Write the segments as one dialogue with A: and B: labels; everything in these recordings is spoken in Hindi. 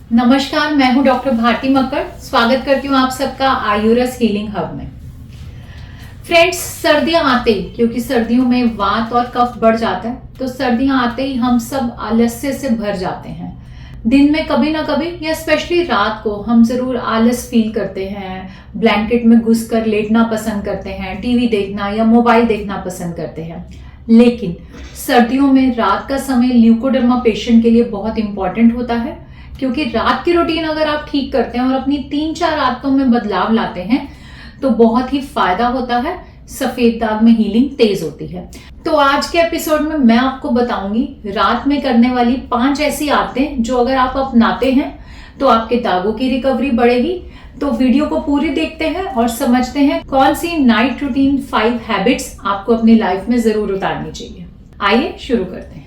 A: नमस्कार, मैं हूं डॉक्टर भारती मक्कड़। स्वागत करती हूं आप सबका आयुरस हीलिंग हब में। फ्रेंड्स, सर्दियां आते ही, क्योंकि सर्दियों में वात और कफ बढ़ जाता है, तो सर्दियां आते ही हम सब आलस्य से भर जाते हैं। दिन में कभी ना कभी या स्पेशली रात को हम जरूर आलस फील करते हैं, ब्लैंकेट में घुसकर लेटना पसंद करते हैं, टीवी देखना या मोबाइल देखना पसंद करते हैं। लेकिन सर्दियों में रात का समय ल्यूकोडर्मा पेशेंट के लिए बहुत इंपॉर्टेंट होता है, क्योंकि रात की रूटीन अगर आप ठीक करते हैं और अपनी 3-4 आदतों में बदलाव लाते हैं तो बहुत ही फायदा होता है। सफेद दाग में हीलिंग तेज होती है। तो आज के एपिसोड में मैं आपको बताऊंगी रात में करने वाली 5 ऐसी आदतें जो अगर आप अपनाते हैं तो आपके दागों की रिकवरी बढ़ेगी। तो वीडियो को पूरी देखते हैं और समझते हैं कौन सी नाइट रूटीन 5 हैबिट्स आपको अपनी लाइफ में जरूर उतारनी चाहिए। आइए शुरू करते हैं।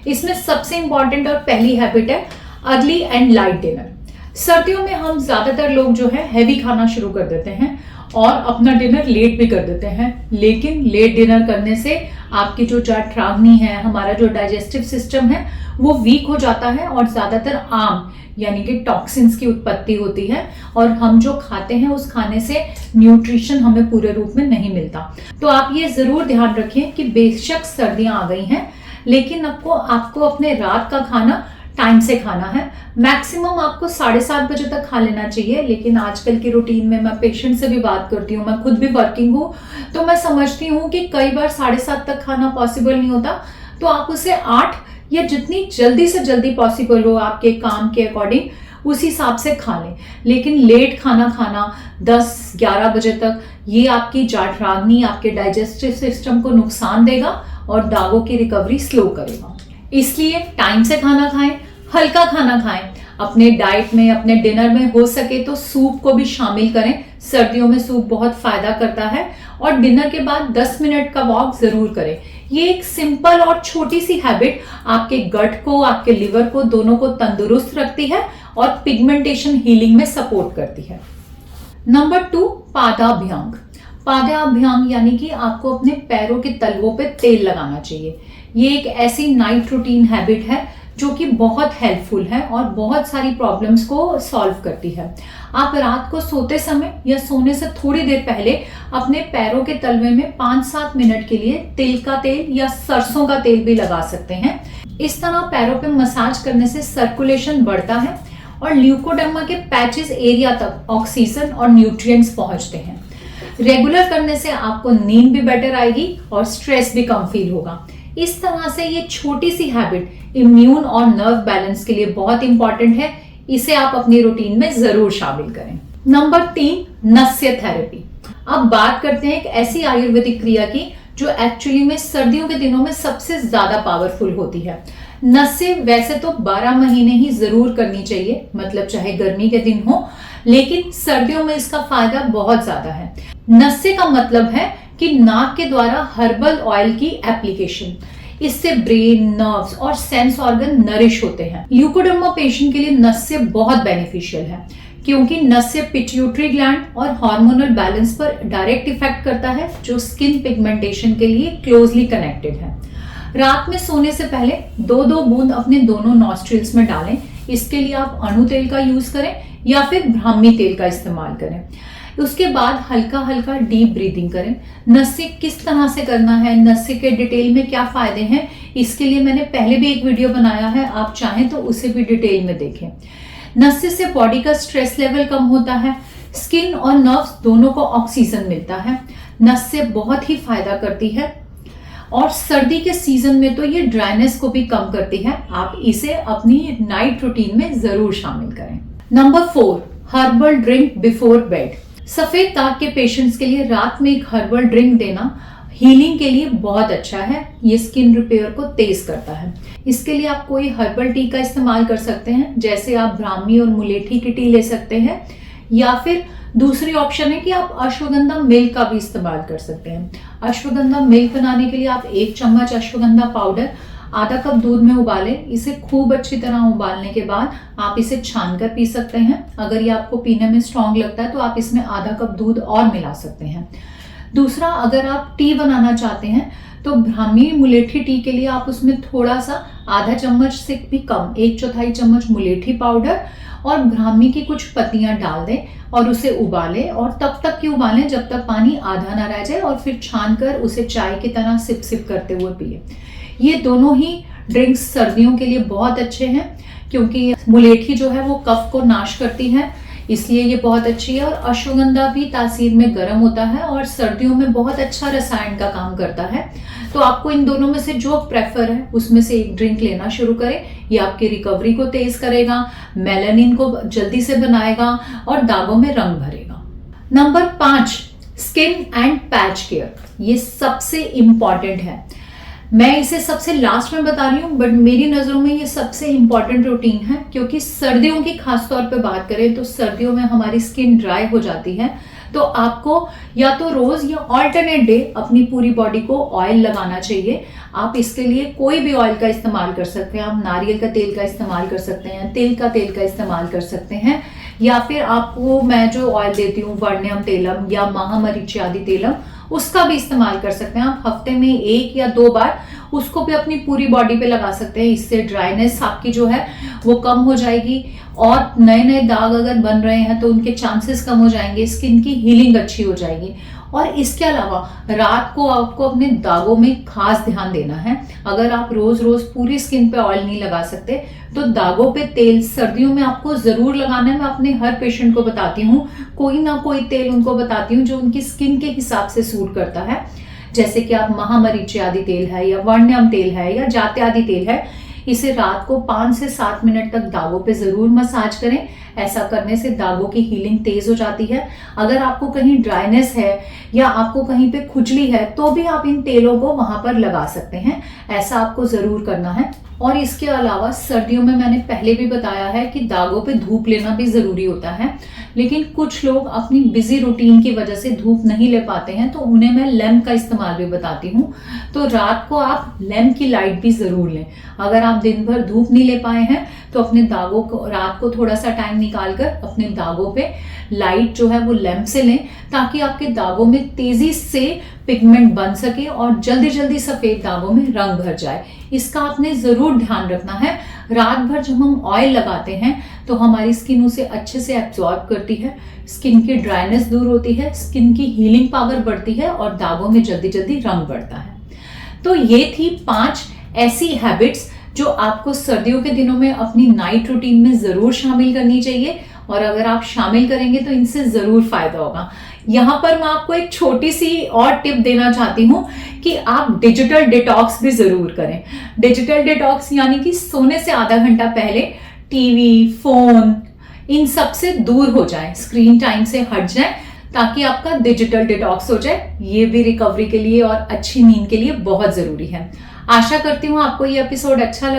A: इसमें सबसे इंपॉर्टेंट और पहली हैबिट है अर्ली एंड लाइट डिनर। सर्दियों में हम ज्यादातर लोग जो है हैवी खाना शुरू कर देते हैं और अपना डिनर लेट भी कर देते हैं। लेकिन लेट डिनर करने से आपकी जो जठराग्नि है, हमारा जो डाइजेस्टिव सिस्टम है, वो वीक हो जाता है और ज्यादातर आम यानी कि टॉक्सिन्स की उत्पत्ति होती है और हम जो खाते हैं उस खाने से न्यूट्रिशन हमें पूरे रूप में नहीं मिलता। तो आप ये जरूर ध्यान रखें कि बेशक सर्दियां आ गई हैं, लेकिन आपको अपने रात का खाना टाइम से खाना है। मैक्सिमम आपको 7:30 बजे तक खा लेना चाहिए। लेकिन आजकल की रूटीन में मैं पेशेंट से भी बात करती हूँ, मैं खुद भी वर्किंग हूँ, तो मैं समझती हूँ कि कई बार 7:30 तक खाना पॉसिबल नहीं होता। तो आप उसे 8 या जितनी जल्दी से जल्दी पॉसिबल हो आपके काम के अकॉर्डिंग उस हिसाब से खा लें। लेकिन लेट खाना 10-11 बजे तक, ये आपकी जठराग्नि, आपके डाइजेस्टिव सिस्टम को नुकसान देगा और दागों की रिकवरी स्लो करेगा। इसलिए टाइम से खाना खाएं, हल्का खाना खाएं। अपने डाइट में, अपने डिनर में हो सके तो सूप को भी शामिल करें। सर्दियों में सूप बहुत फायदा करता है। और डिनर के बाद 10 मिनट का वॉक जरूर करें। ये एक सिंपल और छोटी सी हैबिट आपके गट को, आपके लिवर को, दोनों को तंदुरुस्त रखती है और पिगमेंटेशन हीलिंग में सपोर्ट करती है। नंबर 2, पादाभ्यंग। पादाभ्यंग यानी कि आपको अपने पैरों के तलवों पे तेल लगाना चाहिए। ये एक ऐसी नाइट रूटीन हैबिट है जो कि बहुत हेल्पफुल है और बहुत सारी प्रॉब्लम्स को सॉल्व करती है। आप रात को सोते समय या सोने से थोड़ी देर पहले अपने पैरों के तलवे में 5-7 मिनट के लिए तिल का तेल या सरसों का तेल भी लगा सकते हैं। इस तरह पैरों पे मसाज करने से सर्कुलेशन बढ़ता है और ल्यूकोडर्मा के पैचेस एरिया तक ऑक्सीजन और न्यूट्रिएंट्स पहुंचते हैं। रेगुलर करने से आपको नींद भी बेटर आएगी और स्ट्रेस भी कम फील होगा। इस तरह से ये छोटी सी हैबिट इम्यून और नर्व बैलेंस के लिए बहुत इंपॉर्टेंट है। इसे आप अपनी रूटीन में जरूर शामिल करें। Number 3, nasya therapy. अब बात करते हैं एक ऐसी आयुर्वेदिक क्रिया की जो एक्चुअली में सर्दियों के दिनों में सबसे ज्यादा पावरफुल होती है। नस्य वैसे तो 12 महीने ही जरूर करनी चाहिए, मतलब चाहे गर्मी के दिन हो, लेकिन सर्दियों में इसका फायदा बहुत ज्यादा है। नस्य का मतलब है कि नाक के द्वारा हर्बल ऑयल की एप्लीकेशन। इससे ब्रेन, नर्व्स और सेंस ऑर्गन नरिश होते हैं। ल्यूकोडर्मा पेशेंट के लिए नस्य बहुत बेनिफिशियल है, क्योंकि नस्य पिट्यूटरी ग्लैंड और हार्मोनल बैलेंस पर डायरेक्ट इफेक्ट करता है, जो स्किन पिगमेंटेशन के लिए क्लोजली कनेक्टेड है। रात में सोने से पहले 2-2 बूंद अपने दोनों नॉस्ट्रिल्स में डालें। इसके लिए आप अणु तेल का यूज करें या फिर ब्राह्मी तेल का इस्तेमाल करें। उसके बाद हल्का हल्का डीप ब्रीदिंग करें। नस्य किस तरह से करना है, नस्य के डिटेल में क्या फायदे हैं, इसके लिए मैंने पहले भी एक वीडियो बनाया है, आप चाहें तो उसे भी डिटेल में देखें। नस्य से बॉडी का स्ट्रेस लेवल कम होता है, स्किन और नर्व्स दोनों को ऑक्सीजन मिलता है। नस्य बहुत ही फायदा करती है और सर्दी के सीजन में तो ये ड्राइनेस को भी कम करती है। आप इसे अपनी नाइट रूटीन में जरूर शामिल करें। Number 4, herbal drink before bed. सफेद दाग के पेशेंट्स के लिए रात में एक हर्बल ड्रिंक देना हीलिंग के लिए बहुत अच्छा है। ये स्किन रिपेयर को तेज करता है। इसके लिए आप कोई हर्बल टी का इस्तेमाल कर सकते हैं, जैसे आप ब्राह्मी और मुलेठी की टी ले सकते हैं, या फिर दूसरी ऑप्शन है कि आप अश्वगंधा मिल्क का भी इस्तेमाल कर सकते हैं। अश्वगंधा मिल्क बनाने के लिए आप 1 चम्मच अश्वगंधा पाउडर आधा कप दूध में उबालें। इसे खूब अच्छी तरह उबालने के बाद आप इसे छान कर पी सकते हैं। अगर ये आपको पीने में स्ट्रांग लगता है तो आप इसमें आधा कप दूध और मिला सकते हैं। दूसरा, अगर आप टी बनाना चाहते हैं तो ब्राह्मी मुलेठी टी के लिए आप उसमें थोड़ा सा आधा चम्मच से भी कम 1/4 चम्मच मुलेठी पाउडर और ब्राह्मी की कुछ पत्तियां डाल दें और उसे उबालें, और तब तक की उबालें जब तक पानी आधा ना रह जाए, और फिर छान कर उसे चाय की तरह सिप सिप करते हुए पिए। ये दोनों ही ड्रिंक्स सर्दियों के लिए बहुत अच्छे हैं, क्योंकि मुलेठी जो है वो कफ को नाश करती है, इसलिए ये बहुत अच्छी है। और अश्वगंधा भी तासीर में गर्म होता है और सर्दियों में बहुत अच्छा रसायन का काम करता है। तो आपको इन दोनों में से जो प्रेफर है उसमें से एक ड्रिंक लेना शुरू करें। ये आपकी रिकवरी को तेज करेगा, मेलानिन को जल्दी से बनाएगा और दागों में रंग भरेगा। Number 5, skin and patch care. ये सबसे इंपॉर्टेंट है। मैं इसे सबसे लास्ट में बता रही हूँ, बट मेरी नजरों में ये सबसे इंपॉर्टेंट रूटीन है, क्योंकि सर्दियों की खास तौर पे बात करें तो सर्दियों में हमारी स्किन ड्राई हो जाती है। तो आपको या तो रोज या ऑल्टरनेट डे अपनी पूरी बॉडी को ऑयल लगाना चाहिए। आप इसके लिए कोई भी ऑयल का इस्तेमाल कर सकते हैं। आप नारियल का तेल का इस्तेमाल कर सकते हैं, तिल का तेल का इस्तेमाल कर सकते हैं, या फिर आपको मैं जो ऑयल देती हूँ वर्ण्यम तेलम या महामरीच्यादि तेलम, उसका भी इस्तेमाल कर सकते हैं। आप हफ्ते में 1 या 2 बार उसको भी अपनी पूरी बॉडी पे लगा सकते हैं। इससे ड्राइनेस आपकी जो है वो कम हो जाएगी, और नए नए दाग अगर बन रहे हैं तो उनके चांसेस कम हो जाएंगे, स्किन की हीलिंग अच्छी हो जाएगी। और इसके अलावा रात को आपको अपने दागों में खास ध्यान देना है। अगर आप रोज रोज पूरी स्किन पे ऑयल नहीं लगा सकते तो दागों पे तेल सर्दियों में आपको जरूर लगाना है। मैं अपने हर पेशेंट को बताती हूँ, कोई ना कोई तेल उनको बताती हूँ जो उनकी स्किन के हिसाब से सूट करता है। जैसे कि आप महामरीच्यादि तेल है या वर्ण्यम तेल है या जात्यादि तेल है, इसे रात को 5 से 7 मिनट तक दागों पे जरूर मसाज करें। ऐसा करने से दागों की हीलिंग तेज हो जाती है। अगर आपको कहीं ड्राइनेस है या आपको कहीं पे खुजली है तो भी आप इन तेलों को वहां पर लगा सकते हैं। ऐसा आपको जरूर करना है। और इसके अलावा सर्दियों में मैंने पहले भी बताया है कि दागों पे धूप लेना भी जरूरी होता है, लेकिन कुछ लोग अपनी बिजी रूटीन की वजह से धूप नहीं ले पाते हैं, तो उन्हें मैं लैंप का इस्तेमाल भी बताती हूँ। तो रात को आप लैंप की लाइट भी जरूर लें। अगर आप दिन भर धूप नहीं ले पाए हैं तो अपने दागों को रात को थोड़ा सा टाइम निकालकर अपने दागों पे लाइट जो है वो लैंप से लें, ताकि आपके दागों में तेजी से पिगमेंट बन सके और जल्दी जल्दी सफेद दागों में रंग भर जाए। इसका आपने जरूर ध्यान रखना है। रात भर जब हम ऑयल लगाते हैं तो हमारी स्किन उसे अच्छे से एब्जॉर्ब करती है, स्किन की ड्राइनेस दूर होती है, स्किन की हीलिंग पावर बढ़ती है और दागों में जल्दी जल्दी रंग बढ़ता है। तो ये थी 5 ऐसी हैबिट्स जो आपको सर्दियों के दिनों में अपनी नाइट रूटीन में जरूर शामिल करनी चाहिए, और अगर आप शामिल करेंगे तो इनसे जरूर फायदा होगा। यहाँ पर मैं आपको एक छोटी सी और टिप देना चाहती हूँ कि आप डिजिटल डिटॉक्स भी जरूर करें। डिजिटल डिटॉक्स यानी कि सोने से आधा घंटा पहले टीवी, फोन, इन सब से दूर हो जाए, स्क्रीन टाइम से हट जाए, ताकि आपका डिजिटल डिटॉक्स हो जाए। ये भी रिकवरी के लिए और अच्छी नींद के लिए बहुत जरूरी है। आशा करती हूँ आपको ये एपिसोड अच्छा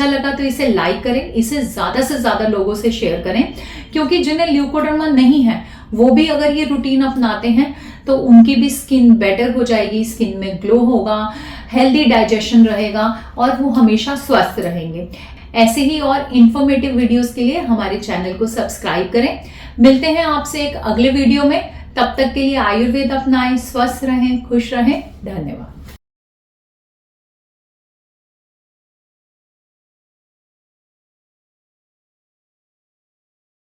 A: लगा तो इसे लाइक करें, इसे ज्यादा से ज्यादा लोगों से शेयर करें, क्योंकि जिन्हें ल्यूकोडर्मा नहीं है वो भी अगर ये रूटीन अपनाते हैं तो उनकी भी स्किन बेटर हो जाएगी, स्किन में ग्लो होगा, हेल्दी डाइजेशन रहेगा और वो हमेशा स्वस्थ रहेंगे। ऐसे ही और इंफॉर्मेटिव वीडियोस के लिए हमारे चैनल को सब्सक्राइब करें। मिलते हैं आपसे एक अगले वीडियो में। तब तक के लिए आयुर्वेद अपनाएं, स्वस्थ रहें, खुश रहें। धन्यवाद।